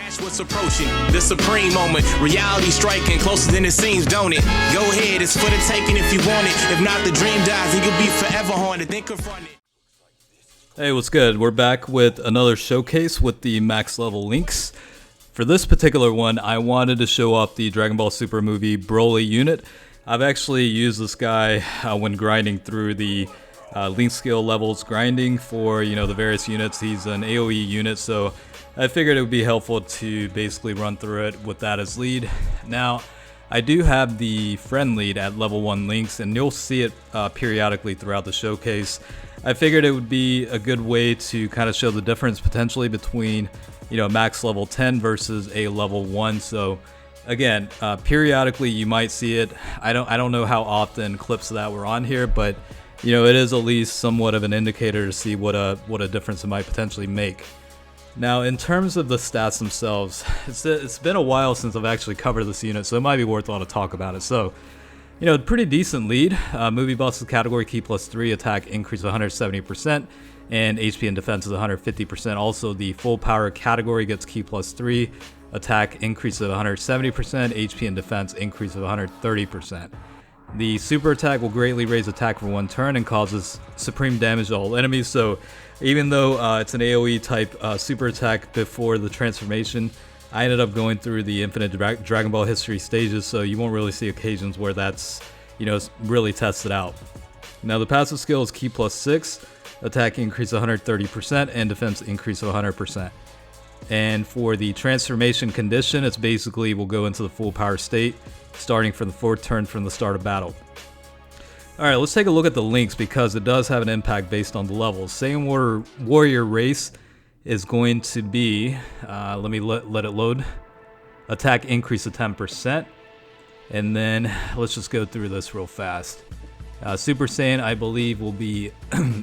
Watch what's approaching, the supreme moment. Reality striking closer than it seems, don't it? Go ahead, it's for the taking if you want it. If not, the dream dies and you'll be forever haunted. Then confront it. Hey, what's good? We're back with another showcase with the max level links. For this particular one, I wanted to show off the Dragon Ball Super movie Broly unit. I've actually used this guy when grinding through the link skill levels, grinding for the various units. He's an AoE unit, so I figured it would be helpful to basically run through it with that as lead. Now, I do have the friend lead at level 1 links, and you'll see it periodically throughout the showcase. I figured it would be a good way to kind of show the difference potentially between, max level 10 versus a level 1. So again, periodically you might see it. I don't know how often clips of that were on here, but it is at least somewhat of an indicator to see what a difference it might potentially make. Now, in terms of the stats themselves, it's been a while since I've actually covered this unit, so it might be worthwhile to talk about it. So, pretty decent lead. Movie bosses category key +3, attack increase of 170%, and HP and defense is 150%. Also, the full power category gets key +3, attack increase of 170%, HP and defense increase of 130%. The super attack will greatly raise attack for 1 turn and causes supreme damage to all enemies. So even though it's an AoE type super attack before the transformation, I ended up going through the infinite Dragon Ball history stages, so you won't really see occasions where that's really tested out. Now the passive skill is key +6, attack increase 130%, and defense increase of 100%. And for the transformation condition, it's basically will go into the full power state starting from the 4th turn from the start of battle. Alright, let's take a look at the links because it does have an impact based on the levels. Saiyan Warrior race is going to be, let it load, attack increase of 10%. And then let's just go through this real fast. Super Saiyan, I believe, will be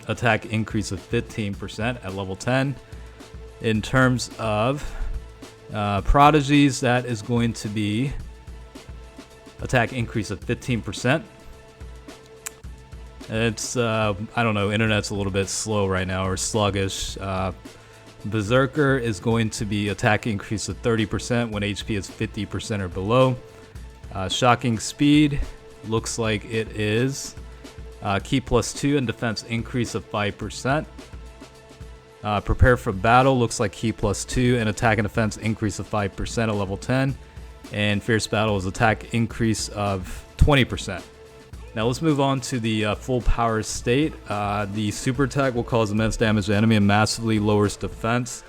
attack increase of 15% at level 10. In terms of Prodigies, that is going to be attack increase of 15%. It's, I don't know, internet's a little bit slow right now, or sluggish. Berserker is going to be attack increase of 30% when HP is 50% or below. Shocking Speed looks like it is key +2 and defense increase of 5%. Prepare for Battle looks like key +2 and attack and defense increase of 5% at level 10. And Fierce Battle is attack increase of 20%. Now let's move on to the full power state. The super attack will cause immense damage to enemy and massively lowers defense.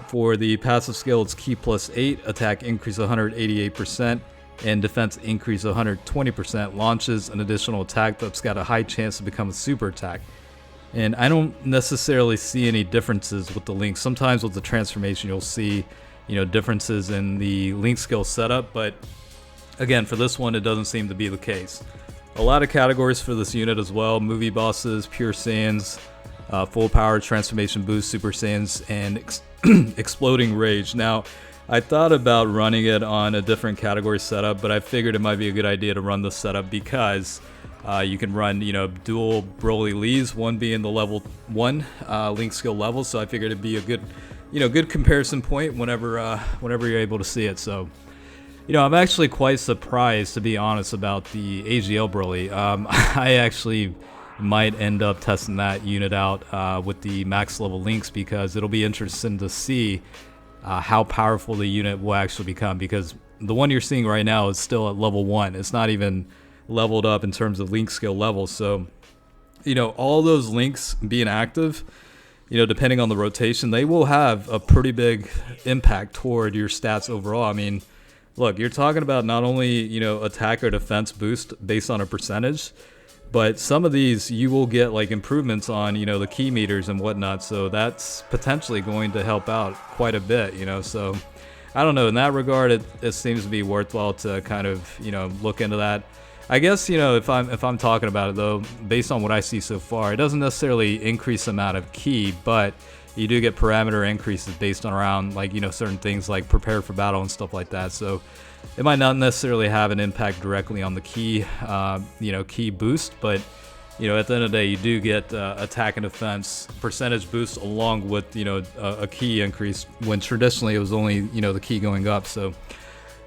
For the passive skill, it's key +8, attack increase of 188%, and defense increase of 120%. Launches an additional attack that's got a high chance to become a super attack. And I don't necessarily see any differences with the links. Sometimes with the transformation you'll see differences in the link skill setup, but again, for this one it doesn't seem to be the case. A lot of categories for this unit as well: movie bosses, pure Saiyans, full power, transformation boost, super Saiyans, and exploding rage. Now, I thought about running it on a different category setup, but I figured it might be a good idea to run this setup because you can run dual Broly Lees, one being the level 1 link skill level, so I figured it'd be a good good comparison point whenever you're able to see it. So, I'm actually quite surprised, to be honest, about the AGL Broly. I actually might end up testing that unit out with the max level links because it'll be interesting to see how powerful the unit will actually become, because the one you're seeing right now is still at level 1. It's not even leveled up in terms of link skill levels. So, all those links being active, depending on the rotation, they will have a pretty big impact toward your stats overall. I mean, look, you're talking about not only, attack or defense boost based on a percentage, but some of these you will get like improvements on, the key meters and whatnot. So that's potentially going to help out quite a bit, So I don't know. In that regard, it seems to be worthwhile to kind of, look into that. I guess, if I'm talking about it though, based on what I see so far, it doesn't necessarily increase the amount of key, but you do get parameter increases based on around certain things like prepare for battle and stuff like that. So it might not necessarily have an impact directly on the key, key boost, but at the end of the day, you do get attack and defense percentage boost along with, a key increase when traditionally it was only, the key going up. So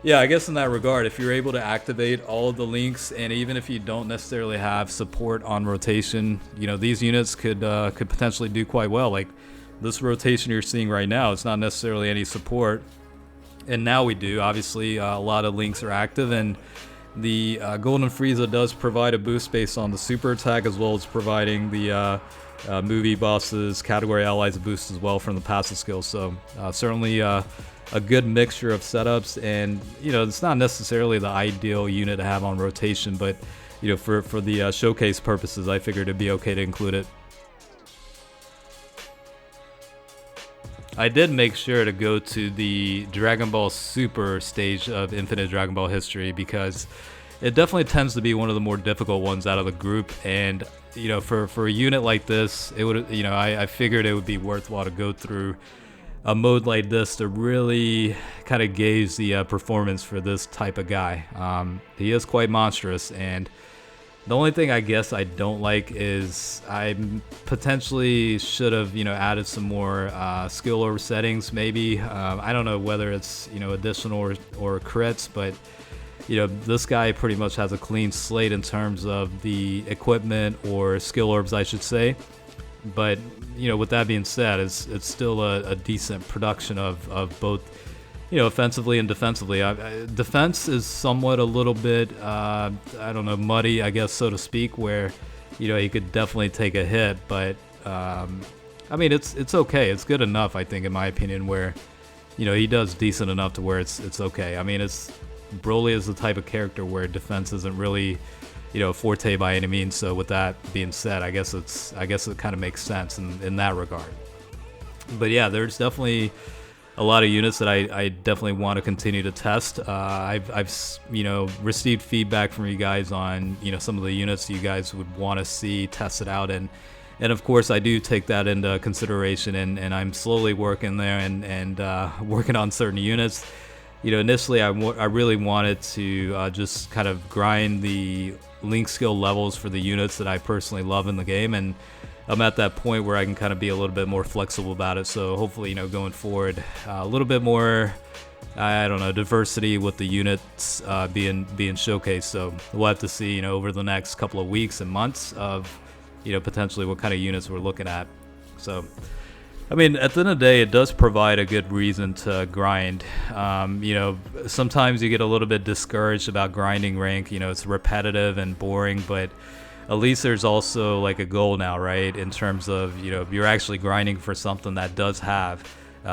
yeah, I guess in that regard, if you're able to activate all of the links, and even if you don't necessarily have support on rotation, these units could potentially do quite well. Like this rotation you're seeing right now, it's not necessarily any support, and now we do. Obviously, a lot of links are active, and the Golden Frieza does provide a boost based on the super attack, as well as providing the movie bosses, category allies a boost as well from the passive skills. So certainly a good mixture of setups, and it's not necessarily the ideal unit to have on rotation, but for the showcase purposes, I figured it'd be okay to include it. I did make sure to go to the Dragon Ball Super stage of Infinite Dragon Ball history because it definitely tends to be one of the more difficult ones out of the group, and for a unit like this, it would I figured it would be worthwhile to go through a mode like this to really kind of gauge the performance for this type of guy. He is quite monstrous, and the only thing I guess I don't like is I potentially should have added some more skill orb settings maybe. I don't know whether it's additional or crits, but this guy pretty much has a clean slate in terms of the equipment or skill orbs, I should say. But with that being said, it's still a decent production of both offensively and defensively. Defense is somewhat a little bit I don't know, muddy, I guess, so to speak, where he could definitely take a hit, but I mean it's okay, it's good enough, I think, in my opinion, where he does decent enough to where it's okay. I mean, Broly is the type of character where defense isn't really forte by any means. So with that being said, I guess it kind of makes sense in that regard. But yeah, there's definitely a lot of units that I definitely want to continue to test. I've received feedback from you guys on some of the units you guys would want to see tested out, and of course I do take that into consideration, and I'm slowly working there and working on certain units. Initially I really wanted to just kind of grind the link skill levels for the units that I personally love in the game, and I'm at that point where I can kind of be a little bit more flexible about it. So hopefully, going forward, a little bit more, I don't know, diversity with the units being showcased. So we'll have to see, over the next couple of weeks and months of, potentially what kind of units we're looking at. So, I mean, at the end of the day, it does provide a good reason to grind. Sometimes you get a little bit discouraged about grinding rank. It's repetitive and boring, but at least there's also like a goal now, right? In terms of, you're actually grinding for something that does have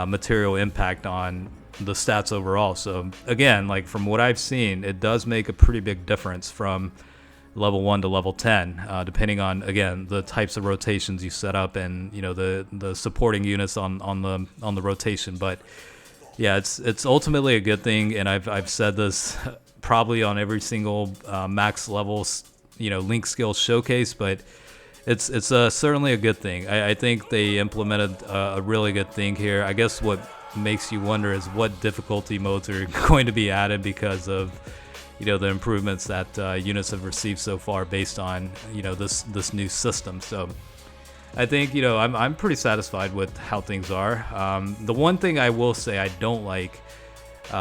material impact on the stats overall. So again, like from what I've seen, it does make a pretty big difference from level 1 to level 10, depending on, again, the types of rotations you set up and the supporting units on the rotation. But yeah, it's ultimately a good thing, and I've said this probably on every single max levels link skill showcase, but it's certainly a good thing. I think they implemented a really good thing here. I guess what makes you wonder is what difficulty modes are going to be added because of the improvements that units have received so far based on this new system. So I think I'm pretty satisfied with how things are. The one thing I will say I don't like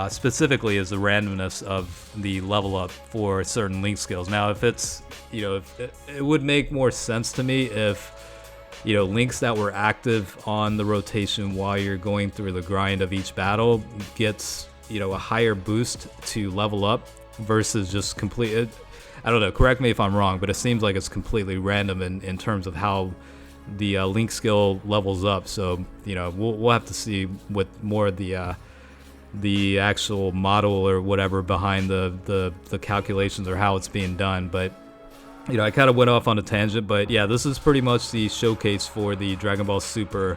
specifically is the randomness of the level up for certain link skills. Now, if it's if it would make more sense to me if links that were active on the rotation while you're going through the grind of each battle gets a higher boost to level up versus just complete. I don't know, correct me if I'm wrong, but it seems like it's completely random in terms of how the link skill levels up. So we'll have to see what more of the actual model or whatever behind the calculations or how it's being done. But I kind of went off on a tangent, but yeah, this is pretty much the showcase for the Dragon Ball Super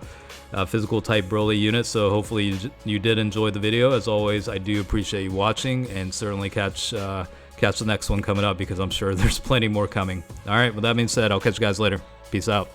physical type Broly unit. So hopefully you did enjoy the video. As always, I do appreciate you watching, and certainly catch the next one coming up because I'm sure there's plenty more coming. All right, with that being said, I'll catch you guys later. Peace out.